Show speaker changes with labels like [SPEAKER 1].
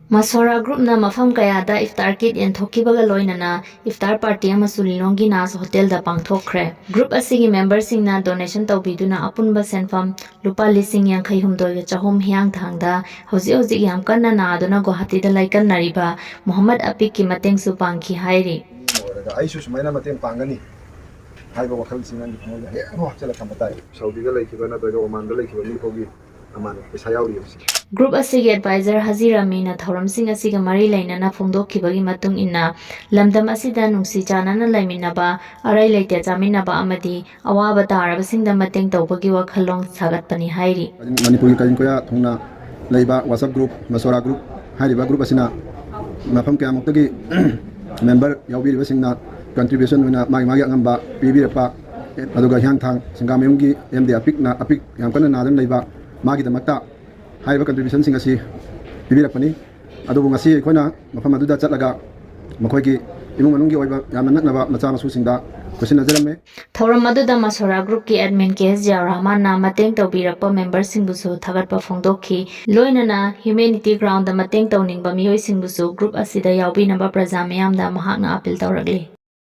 [SPEAKER 1] Mashwara group na mafam kayada iftar kit yenthokkibaga loinana iftar party amasu Lilonggi Nas hotel da pangthokkhre. Group asigi member singna donation tawbiduna apunba senfam lupa lising 𝐼𝐴 hiyang thangda hauji yam kanna na aduna Guwahati da laikan nariba Muhammad Apik ki mateng su pangki hairi.
[SPEAKER 2] Aisu sumaina mateng pangani haiba wakhal singan di pangda he no chala kamatai Saudi da laikiba na daga Oman da laikiba mi kogi aman pesa yauri yasi.
[SPEAKER 1] Group asigi advisor Hazirami na thoram sing asiga mari lainana phongdokkibagi matung inna lamdam asida nungsi chanana laiminaba arai leite chaminaba amadi awaba tarabasingda mateng tawbagi wakhalong sagatpani hairi.
[SPEAKER 2] Manipur 𝐼𝐴𝐚𝐬𝐶𝐰𝐴 thongna leiba WhatsApp group Mashwara group hariba group asina mafam kayamukagi member yaubiriba singna contribution wina magi angamba pibirapa aduga hiyang thang 𝐼𝐴𝐚𝐬𝐴 apik yam kana nadan leiba magi damakta haiba contribution sing asi pibirapani adubu ngasi koina mafam aduda chatlaga makoigi imung manunggi oiba yamna naknaba macha masu singda question najarame.
[SPEAKER 1] Thoram aduda Mashwara group ki admin 𝐾𝐠 na mateng tawbirapa member singbusu thagatpa phongdokhi loinana humanity ground da mateng tawningba miyoi singbusu group asida yaubinaba praja mayamda mahakna appeal tawragli.